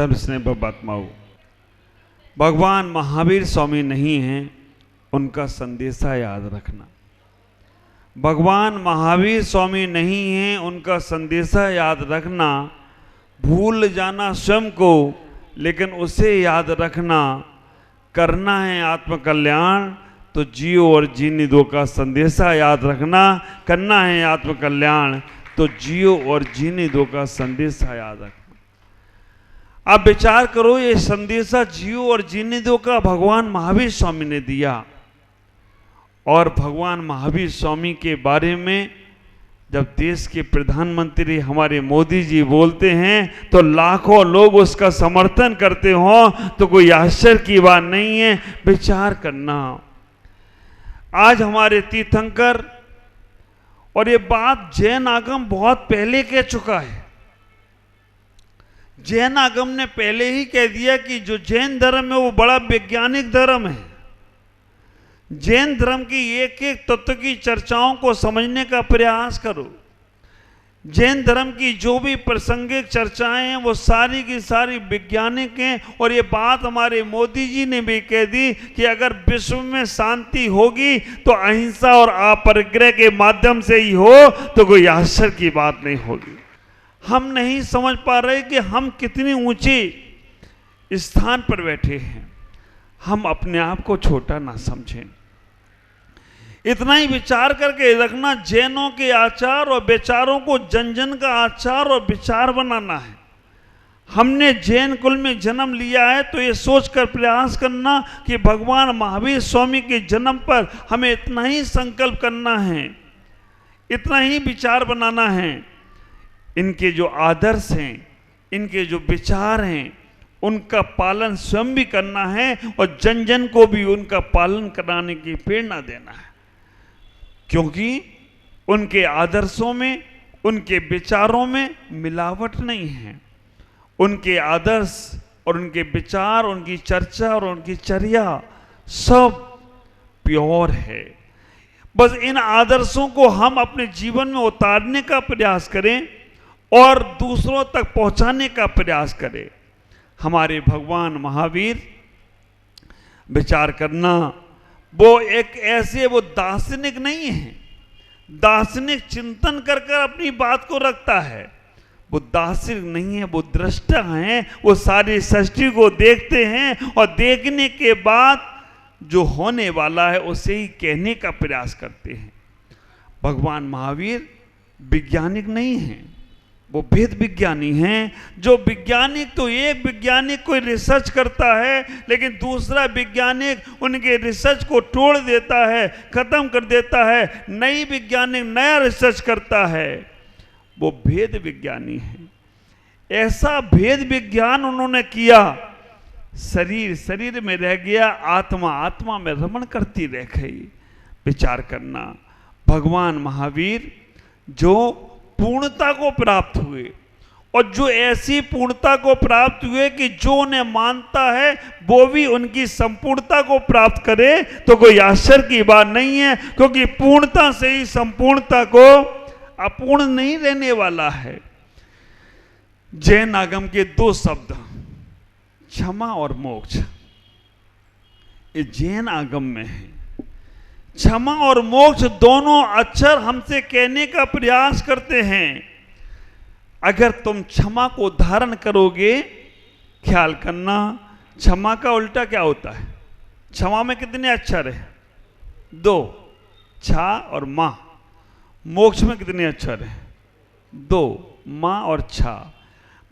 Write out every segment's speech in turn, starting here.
धर्म स्नेह आत्माओं, भगवान महावीर स्वामी नहीं हैं, उनका संदेशा याद रखना। भगवान महावीर स्वामी नहीं हैं, उनका संदेशा याद रखना। भूल जाना स्वयं को, लेकिन उसे याद रखना। करना है आत्मकल्याण तो जियो और जीने दो का संदेशा याद रखना। करना है आत्मकल्याण तो जियो और जीने दो का संदेशा याद रखना। आप विचार करो, ये संदेशा जियो और जीने दो का भगवान महावीर स्वामी ने दिया। और भगवान महावीर स्वामी के बारे में जब देश के प्रधानमंत्री हमारे मोदी जी बोलते हैं तो लाखों लोग उसका समर्थन करते हो, तो कोई आश्चर्य की बात नहीं है। विचार करना, आज हमारे तीर्थंकर, और ये बात जैन आगम बहुत पहले कह चुका है। जैन आगम ने पहले ही कह दिया कि जो जैन धर्म है वो बड़ा वैज्ञानिक धर्म है। जैन धर्म की एक एक तत्व की चर्चाओं को समझने का प्रयास करो। जैन धर्म की जो भी प्रासंगिक चर्चाएं हैं वो सारी की सारी वैज्ञानिक हैं। और ये बात हमारे मोदी जी ने भी कह दी कि अगर विश्व में शांति होगी तो अहिंसा और अपरिग्रह के माध्यम से ही हो, तो कोई आश्चर्य की बात नहीं होगी। हम नहीं समझ पा रहे कि हम कितनी ऊंचे स्थान पर बैठे हैं। हम अपने आप को छोटा ना समझें। इतना ही विचार करके रखना, जैनों के आचार और विचारों को जन जन का आचार और विचार बनाना है। हमने जैन कुल में जन्म लिया है तो ये सोचकर प्रयास करना कि भगवान महावीर स्वामी के जन्म पर हमें इतना ही संकल्प करना है, इतना ही विचार बनाना है। इनके जो आदर्श हैं, इनके जो विचार हैं, उनका पालन स्वयं भी करना है और जन जन को भी उनका पालन कराने की प्रेरणा देना है। क्योंकि उनके आदर्शों में, उनके विचारों में मिलावट नहीं है। उनके आदर्श और उनके विचार, उनकी चर्चा और उनकी चर्या सब प्योर है। बस इन आदर्शों को हम अपने जीवन में उतारने का प्रयास करें और दूसरों तक पहुंचाने का प्रयास करें। हमारे भगवान महावीर, विचार करना, वो एक ऐसे, वो दार्शनिक नहीं है। दार्शनिक चिंतन कर कर अपनी बात को रखता है। वो दार्शनिक नहीं है, वो दृष्टा है। वो सारी सृष्टि को देखते हैं और देखने के बाद जो होने वाला है उसे ही कहने का प्रयास करते हैं। भगवान महावीर वैज्ञानिक नहीं है, वो भेद विज्ञानी हैं। जो वैज्ञानिक, तो एक वैज्ञानिक कोई रिसर्च करता है, लेकिन दूसरा वैज्ञानिक उनके रिसर्च को तोड़ देता है, खत्म कर देता है। नई वैज्ञानिक नया रिसर्च करता है, वो भेद विज्ञानी है। ऐसा भेद विज्ञान उन्होंने किया, शरीर शरीर में रह गया, आत्मा आत्मा में रमण करती रह गई। विचार करना, भगवान महावीर जो पूर्णता को प्राप्त हुए, और जो ऐसी पूर्णता को प्राप्त हुए कि जो उन्हें मानता है वो भी उनकी संपूर्णता को प्राप्त करे, तो कोई आश्चर्य की बात नहीं है। क्योंकि पूर्णता से ही संपूर्णता को अपूर्ण नहीं रहने वाला है। जैन आगम के दो शब्द, क्षमा और मोक्ष, ये जैन आगम में है। क्षमा और मोक्ष दोनों अक्षर हमसे कहने का प्रयास करते हैं, अगर तुम क्षमा को धारण करोगे। ख्याल करना, क्षमा का उल्टा क्या होता है? क्षमा में कितने अक्षर है? 2, छा और मां। मोक्ष में कितने अक्षर है? 2, मां और छा।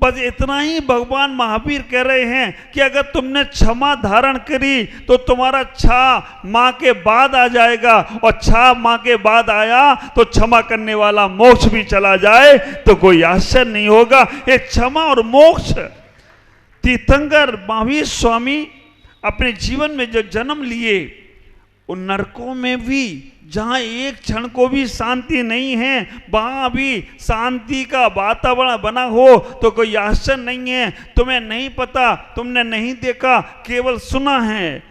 बस इतना ही भगवान महावीर कह रहे हैं कि अगर तुमने क्षमा धारण करी तो तुम्हारा छा मां के बाद आ जाएगा, और छा मां के बाद आया तो क्षमा करने वाला मोक्ष भी चला जाए तो कोई आश्चर्य नहीं होगा। ये क्षमा और मोक्ष, तीर्थंकर महावीर स्वामी अपने जीवन में जो जन्म लिए, उन नरकों में भी जहां एक क्षण को भी शांति नहीं है, वहां भी शांति का वातावरण बना हो तो कोई आश्चर्य नहीं है। तुम्हें नहीं पता, तुमने नहीं देखा, केवल सुना है।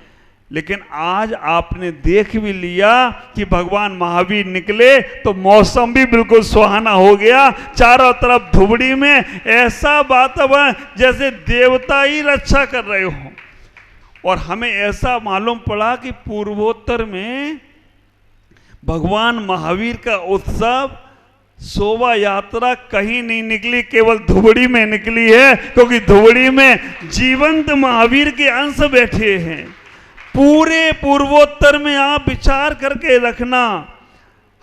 लेकिन आज आपने देख भी लिया कि भगवान महावीर निकले तो मौसम भी बिल्कुल सुहाना हो गया। चारों तरफ धुबड़ी में ऐसा वातावरण जैसे देवता ही रक्षा कर रहे हो। और हमें ऐसा मालूम पड़ा कि पूर्वोत्तर में भगवान महावीर का उत्सव, शोभा यात्रा कहीं नहीं निकली, केवल धुबड़ी में निकली है, क्योंकि धुबड़ी में जीवंत महावीर के अंश बैठे हैं। पूरे पूर्वोत्तर में आप विचार करके रखना,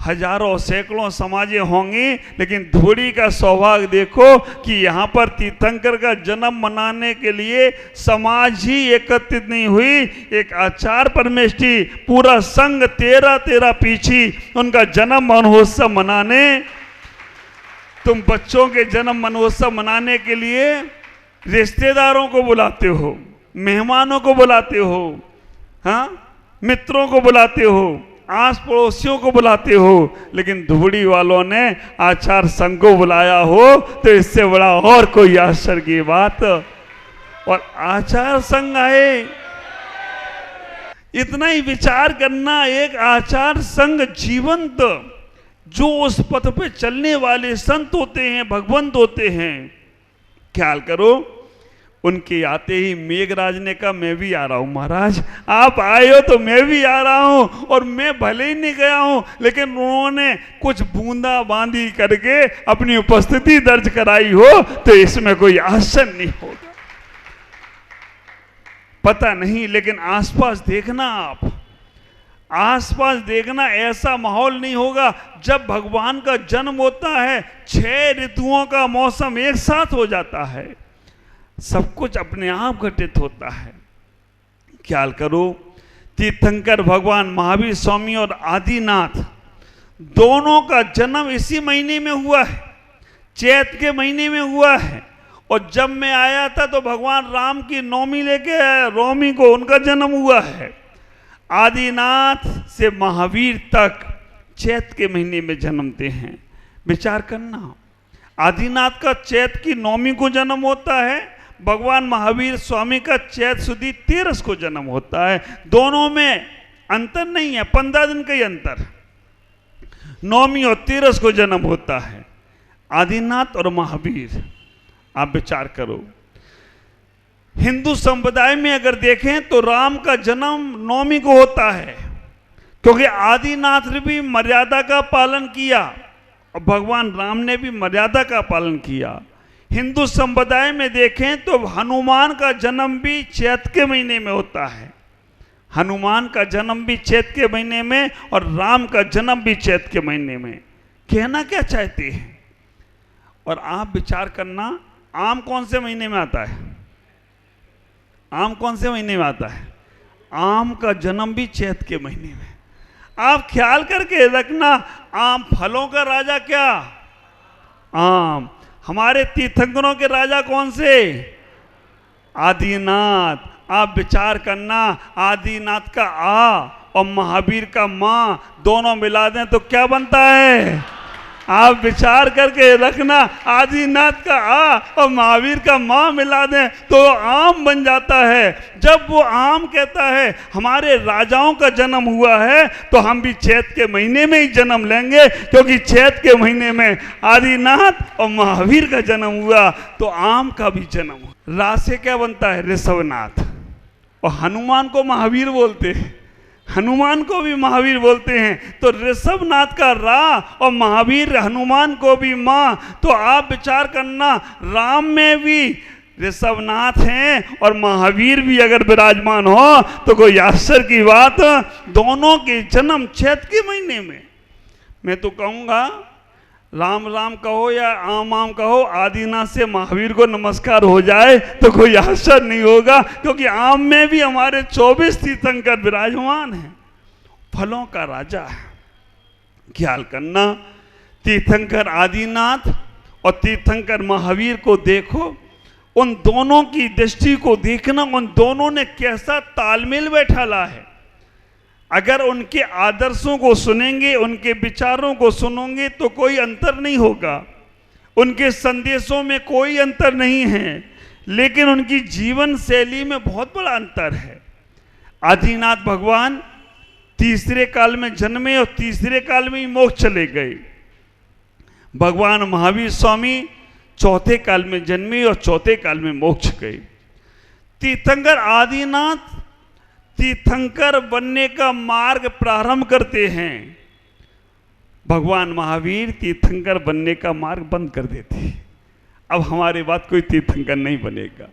हजारों सैकड़ों समाजें होंगी, लेकिन धुबड़ी का सौभाग्य देखो कि यहाँ पर तीर्थंकर का जन्म मनाने के लिए समाज ही एकत्रित नहीं हुई। एक आचार्य परमेष्ठी पूरा संघ 13 पीछी उनका जन्म महोत्सव मनाने। तुम बच्चों के जन्म महोत्सव मनाने के लिए रिश्तेदारों को बुलाते हो, मेहमानों को बुलाते हो, हाँ, मित्रों को बुलाते हो, आस पड़ोसियों को बुलाते हो, लेकिन धुबड़ी वालों ने आचार्य संघ को बुलाया हो तो इससे बड़ा और कोई आश्चर्य की बात। और आचार्य संघ आए, इतना ही विचार करना, एक आचार्य संघ जीवंत, जो उस पथ पे चलने वाले संत होते हैं, भगवंत होते हैं। ख्याल करो, उनके आते ही मेघराज ने कहा मैं भी आ रहा हूं महाराज, आप आए हो तो मैं भी आ रहा हूं। और मैं भले ही नहीं गया हूं, लेकिन उन्होंने कुछ बूंदा बांदी करके अपनी उपस्थिति दर्ज कराई हो तो इसमें कोई आश्चर्य नहीं होगा। पता नहीं, लेकिन आसपास देखना, आप आसपास देखना, ऐसा माहौल नहीं होगा। जब भगवान का जन्म होता है 6 ऋतुओं का मौसम एक साथ हो जाता है, सब कुछ अपने आप घटित होता है। ख्याल करो, तीर्थंकर भगवान महावीर स्वामी और आदिनाथ दोनों का जन्म इसी महीने में हुआ है, चैत के महीने में हुआ है। और जब मैं आया था तो भगवान राम की नवमी लेके आया, नवमी को उनका जन्म हुआ है। आदिनाथ से महावीर तक चैत के महीने में जन्मते हैं। विचार करना, आदिनाथ का चैत की नवमी को जन्म होता है, भगवान महावीर स्वामी का चैत सुदी 13 को जन्म होता है। दोनों में अंतर नहीं है, 15 दिन का ही अंतर, नवमी और 13 को जन्म होता है आदिनाथ और महावीर। आप विचार करो, हिंदू संप्रदाय में अगर देखें तो राम का जन्म नवमी को होता है, क्योंकि आदिनाथ ने भी मर्यादा का पालन किया और भगवान राम ने भी मर्यादा का पालन किया। हिंदू संप्रदाय में देखें तो हनुमान का जन्म भी चैत के महीने में होता है, हनुमान का जन्म भी चैत के महीने में और राम का जन्म भी चैत के महीने में। कहना क्या चाहते हैं? और आप विचार करना, आम कौन से महीने में आता है? आम कौन से महीने में आता है? आम का जन्म भी चैत के महीने में। आप ख्याल करके रखना, आम फलों का राजा क्या? आम। हमारे तीर्थंकरों के राजा कौन से? आदिनाथ। आप विचार करना, आदिनाथ का आ और महावीर का मां दोनों मिला दें तो क्या बनता है? आप विचार करके रखना, आदिनाथ का आ और महावीर का मां मिला दें तो आम बन जाता है। जब वो आम कहता है हमारे राजाओं का जन्म हुआ है तो हम भी चैत के महीने में ही जन्म लेंगे, क्योंकि चैत के महीने में आदिनाथ और महावीर का जन्म हुआ तो आम का भी जन्म हुआ। रा से क्या बनता है? ऋषभनाथ। और हनुमान को महावीर बोलते हैं, हनुमान को भी महावीर बोलते हैं। तो ऋषभनाथ का रा और महावीर हनुमान को भी मां। तो आप विचार करना, राम में भी ऋषभनाथ हैं और महावीर भी अगर विराजमान हो तो कोई आश्चर्य की बात। दोनों के जन्म चैत के महीने में। मैं तो कहूँगा, राम राम कहो या आम आम कहो, आदिनाथ से महावीर को नमस्कार हो जाए तो कोई आश्चर्य नहीं होगा, क्योंकि आम में भी हमारे 24 तीर्थंकर विराजमान हैं, फलों का राजा है। ख्याल करना, तीर्थंकर आदिनाथ और तीर्थंकर महावीर को देखो, उन दोनों की दृष्टि को देखना, उन दोनों ने कैसा तालमेल बैठाला है। अगर उनके आदर्शों को सुनेंगे, उनके विचारों को सुनोगे तो कोई अंतर नहीं होगा, उनके संदेशों में कोई अंतर नहीं है, लेकिन उनकी जीवन शैली में बहुत बड़ा अंतर है। आदिनाथ भगवान तीसरे काल में जन्मे और तीसरे काल में ही मोक्ष चले गए। भगवान महावीर स्वामी चौथे काल में जन्मे और चौथे काल में मोक्ष गए। तीर्थंकर आदिनाथ तीर्थंकर बनने का मार्ग प्रारंभ करते हैं, भगवान महावीर तीर्थंकर बनने का मार्ग बंद कर देते हैं। अब हमारे बाद कोई तीर्थंकर नहीं बनेगा।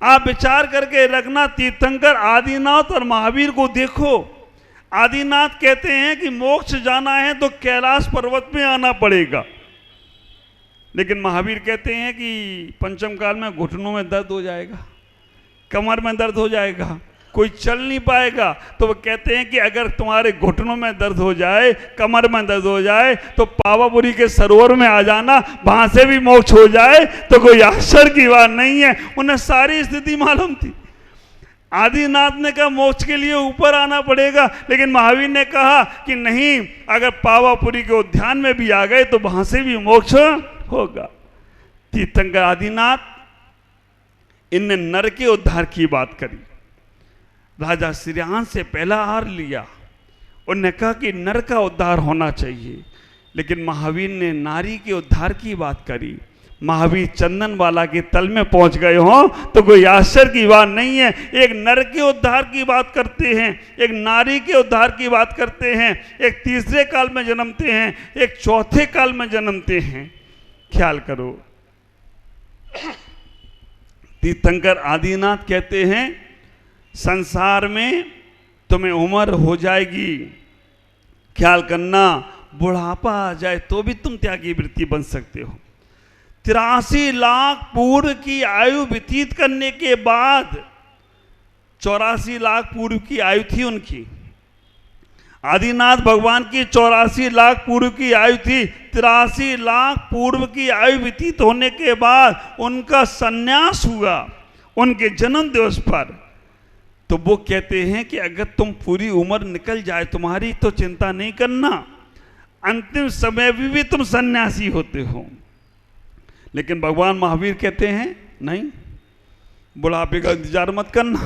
आप विचार करके रखना, तीर्थंकर आदिनाथ और महावीर को देखो। आदिनाथ कहते हैं कि मोक्ष जाना है तो कैलाश पर्वत में आना पड़ेगा, लेकिन महावीर कहते हैं कि पंचम काल में घुटनों में दर्द हो जाएगा, कमर में दर्द हो जाएगा, कोई चल नहीं पाएगा। तो वो कहते हैं कि अगर तुम्हारे घुटनों में दर्द हो जाए, कमर में दर्द हो जाए, तो पावापुरी के सरोवर में आ जाना, वहां से भी मोक्ष हो जाए तो कोई आश्चर्य की बात नहीं है। उन्हें सारी स्थिति मालूम थी। आदिनाथ ने कहा मोक्ष के लिए ऊपर आना पड़ेगा, लेकिन महावीर ने कहा कि नहीं, अगर पावापुरी के उद्यान में भी आ गए तो वहां से भी मोक्ष होगा। तीर्थंकर आदिनाथ इनने नर के उद्धार की बात करी। राजा श्रीयांश से पहला हार लिया, उन्होंने कहा कि नर का उद्धार होना चाहिए, लेकिन महावीर ने नारी के उद्धार की बात करी। महावीर चंदनवाला के तल में पहुंच गए हों तो कोई आश्चर्य की बात नहीं है। एक नर के उद्धार की बात करते हैं, एक नारी के उद्धार की बात करते हैं, एक तीसरे काल में जन्मते हैं, एक चौथे काल में जन्मते हैं। ख्याल करो, तीर्थंकर आदिनाथ कहते हैं संसार में तुम्हें उम्र हो जाएगी, ख्याल करना, बुढ़ापा आ जाए तो भी तुम त्यागी वृत्ति बन सकते हो। 83 लाख पूर्व की आयु व्यतीत करने के बाद, 84 लाख पूर्व की आयु थी उनकी। आदिनाथ भगवान की 84 लाख पूर्व की आयु थी। 83 लाख पूर्व की आयु व्यतीत होने के बाद उनका संन्यास हुआ उनके जन्म दिवस पर। तो वो कहते हैं कि अगर तुम पूरी उम्र निकल जाए तुम्हारी तो चिंता नहीं करना, अंतिम समय भी तुम सन्यासी होते हो। लेकिन भगवान महावीर कहते हैं नहीं, बुढ़ापे का इंतजार मत करना,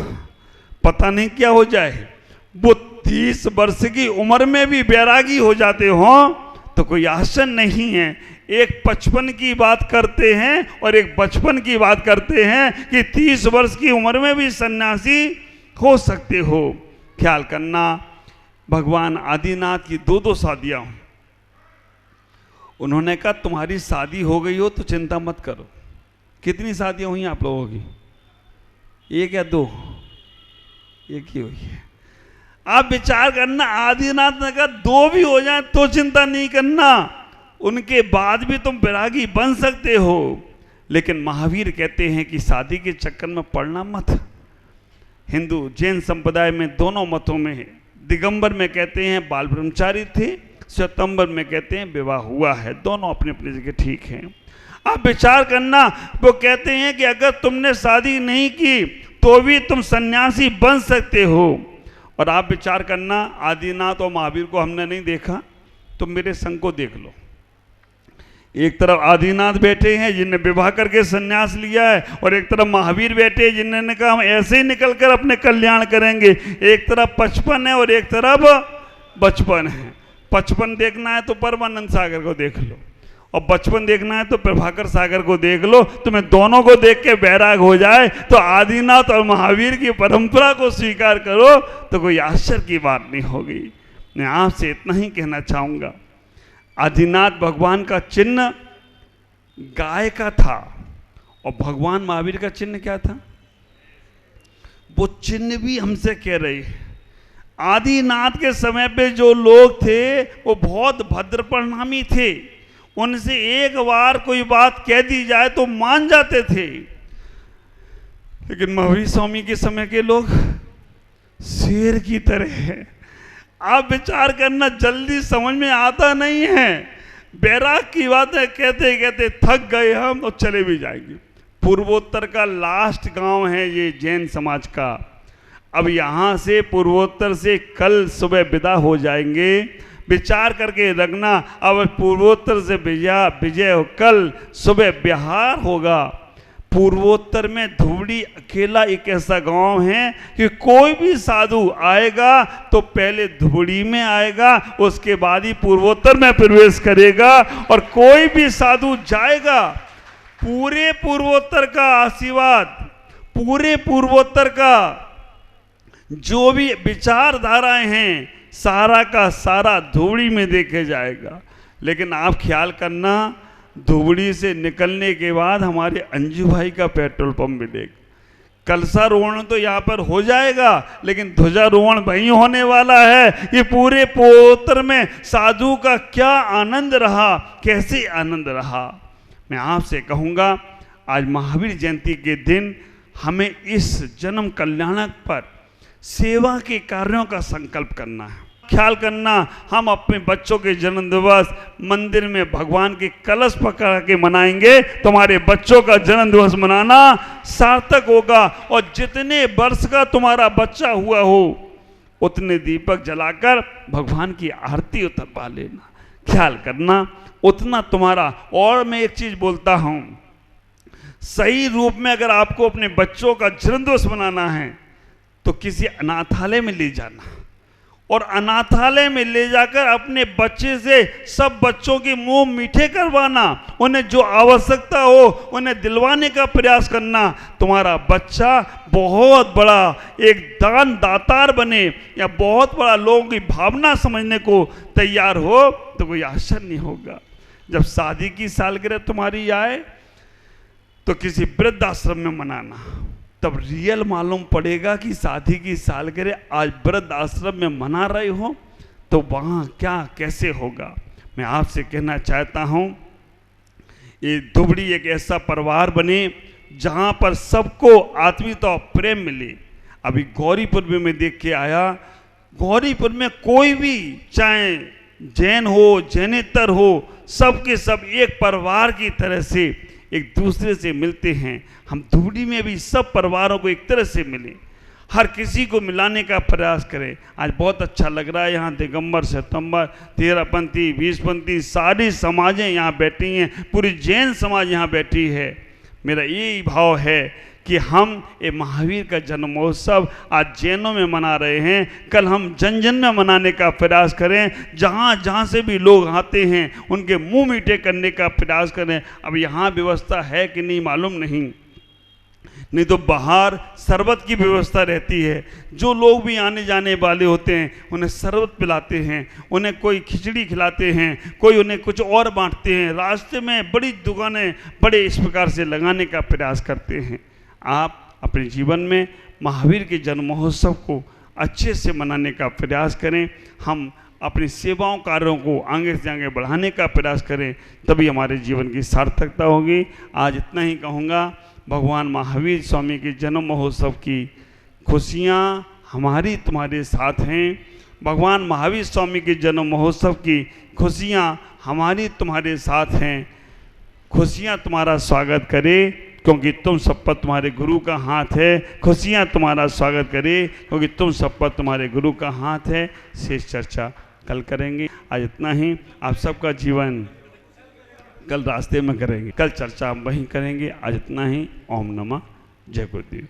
पता नहीं क्या हो जाए। वो 30 वर्ष की उम्र में भी बैरागी हो जाते हो तो कोई आश्चर्य नहीं है। एक 55 की बात करते हैं और एक बचपन की बात करते हैं कि 30 वर्ष की उम्र में भी सन्यासी हो सकते हो। ख्याल करना, भगवान आदिनाथ की 2 शादियां हों। उन्होंने कहा तुम्हारी शादी हो गई हो तो चिंता मत करो। कितनी शादियां हुई आप लोगों की? 1 या 2? एक ही हुई है। आप विचार करना, आदिनाथ ने कहा 2 भी हो जाए तो चिंता नहीं करना, उनके बाद भी तुम बैरागी बन सकते हो। लेकिन महावीर कहते हैं कि शादी के चक्कर में पड़ना मत। हिंदू जैन संप्रदाय में दोनों मतों में है। दिगंबर में कहते हैं बाल ब्रह्मचारी थे, श्वेतंबर में कहते हैं विवाह हुआ है। दोनों अपनी अपनी जगह ठीक हैं। आप विचार करना, वो कहते हैं कि अगर तुमने शादी नहीं की तो भी तुम सन्यासी बन सकते हो। और आप विचार करना, आदिनाथ और महावीर को हमने नहीं देखा, तुम मेरे संग को देख लो। एक तरफ आदिनाथ बैठे हैं जिनने विवाह करके सन्यास लिया है, और एक तरफ महावीर बैठे हैं जिन्होंने कहा हम ऐसे ही निकलकर अपने कल्याण करेंगे। एक तरफ 55 है और एक तरफ बचपन है। 55 देखना है तो परमानंद सागर को देख लो, और बचपन देखना है तो प्रभाकर सागर को देख लो। तुम्हें दोनों को देख के बैराग हो जाए तो आदिनाथ और महावीर की परंपरा को स्वीकार करो तो कोई आश्चर्य की बात नहीं होगी। मैं आपसे इतना ही कहना चाहूँगा, आदिनाथ भगवान का चिन्ह गाय का था और भगवान महावीर का चिन्ह क्या था? वो चिन्ह भी हमसे कह रहे हैं। आदिनाथ के समय पे जो लोग थे वो बहुत भद्र परिणामी थे, उनसे एक बार कोई बात कह दी जाए तो मान जाते थे। लेकिन महावीर स्वामी के समय के लोग शेर की तरह हैं। आप विचार करना, जल्दी समझ में आता नहीं है। बैराग की बातें कहते कहते थक गए हम और चले भी जाएंगे। पूर्वोत्तर का लास्ट गांव है ये जैन समाज का। अब यहाँ से पूर्वोत्तर से कल सुबह विदा हो जाएंगे। विचार करके रखना, अब पूर्वोत्तर से विजय कल सुबह बिहार होगा, पूर्वोत्तर में धुबड़ी अकेला एक ऐसा गांव है कि कोई भी साधु आएगा तो पहले धुबड़ी में आएगा, उसके बाद ही पूर्वोत्तर में प्रवेश करेगा। और कोई भी साधु जाएगा, पूरे पूर्वोत्तर का आशीर्वाद, पूरे पूर्वोत्तर का जो भी विचारधाराएं हैं, सारा का सारा धुबड़ी में देखे जाएगा। लेकिन आप ख्याल करना, धुबड़ी से निकलने के बाद हमारे अंजू भाई का पेट्रोल पंप मिलेगा। कलशारोहण तो यहाँ पर हो जाएगा, लेकिन ध्वजारोहण वहीं होने वाला है। ये पूरे पूर्वोत्तर में साधु का क्या आनंद रहा, कैसे आनंद रहा। मैं आपसे कहूँगा, आज महावीर जयंती के दिन हमें इस जन्म कल्याणक पर सेवा के कार्यों का संकल्प करना है। ख्याल करना, हम अपने बच्चों के जन्म दिवस मंदिर में भगवान के कलश पकड़ के मनाएंगे, तुम्हारे बच्चों का जन्म दिवस मनाना सार्थक होगा। और जितने वर्ष का तुम्हारा बच्चा हुआ हो, उतने दीपक जलाकर भगवान की आरती उतरवा लेना। ख्याल करना, उतना तुम्हारा। और मैं एक चीज बोलता हूं, सही रूप में अगर आपको अपने बच्चों का जन्म दिवस मनाना है तो किसी अनाथालय में ले जाना, और अनाथालय में ले जाकर अपने बच्चे से सब बच्चों के मुंह मीठे करवाना, उन्हें जो आवश्यकता हो उन्हें दिलवाने का प्रयास करना। तुम्हारा बच्चा बहुत बड़ा एक दान दातार बने या बहुत बड़ा लोगों की भावना समझने को तैयार हो तो कोई आश्चर्य नहीं होगा। जब शादी की सालगिरह तुम्हारी आए तो किसी वृद्धाश्रम में मनाना, तब रियल मालूम पड़ेगा कि शादी की सालगिरह आज वृद्ध आश्रम में मना रहे हो तो वहाँ क्या कैसे होगा। मैं आपसे कहना चाहता हूँ, ये धुबड़ी एक ऐसा परिवार बने जहाँ पर सबको आत्मीयता और प्रेम मिले। अभी गौरीपुर में देख के आया, गौरीपुर में कोई भी, चाहे जैन हो जैनेतर हो, सब के सब एक परिवार की तरह से एक दूसरे से मिलते हैं। हम धुबड़ी में भी सब परिवारों को एक तरह से मिलें, हर किसी को मिलाने का प्रयास करें। आज बहुत अच्छा लग रहा है, यहाँ दिगंबर, सितंबर, 13पंथी, 20पंथी सारी समाजें यहाँ बैठी हैं, पूरी जैन समाज यहाँ बैठी है। मेरा यही भाव है कि हम ये महावीर का जन्म महोत्सव आज जैनों में मना रहे हैं, कल हम जन जन में मनाने का प्रयास करें। जहाँ जहाँ से भी लोग आते हैं उनके मुंह मीठे करने का प्रयास करें। अब यहाँ व्यवस्था है कि नहीं मालूम नहीं तो बाहर शरबत की व्यवस्था रहती है। जो लोग भी आने जाने वाले होते हैं उन्हें शरबत पिलाते हैं, उन्हें कोई खिचड़ी खिलाते हैं, कोई उन्हें कुछ और बांटते हैं। रास्ते में बड़ी दुकानें बड़े इस प्रकार से लगाने का प्रयास करते हैं। आप अपने जीवन में महावीर के जन्म महोत्सव को अच्छे से मनाने का प्रयास करें। हम अपनी सेवाओं कार्यों को आगे से आगे बढ़ाने का प्रयास करें, तभी हमारे जीवन की सार्थकता होगी। आज इतना ही कहूँगा। भगवान महावीर स्वामी के जन्म महोत्सव की खुशियाँ हमारी तुम्हारे साथ हैं। भगवान महावीर स्वामी के जन्म महोत्सव की खुशियाँ हमारी तुम्हारे साथ हैं। खुशियाँ तुम्हारा स्वागत करे क्योंकि तुम सब पर तुम्हारे गुरु का हाथ है। खुशियाँ तुम्हारा स्वागत करे क्योंकि तुम सब पर तुम्हारे गुरु का हाथ है। शेष चर्चा कल करेंगे। आज इतना ही। आप सबका जीवन कल रास्ते में करेंगे, कल चर्चा हम वहीं करेंगे। आज इतना ही। ओम नमः। जय गुरुदेव।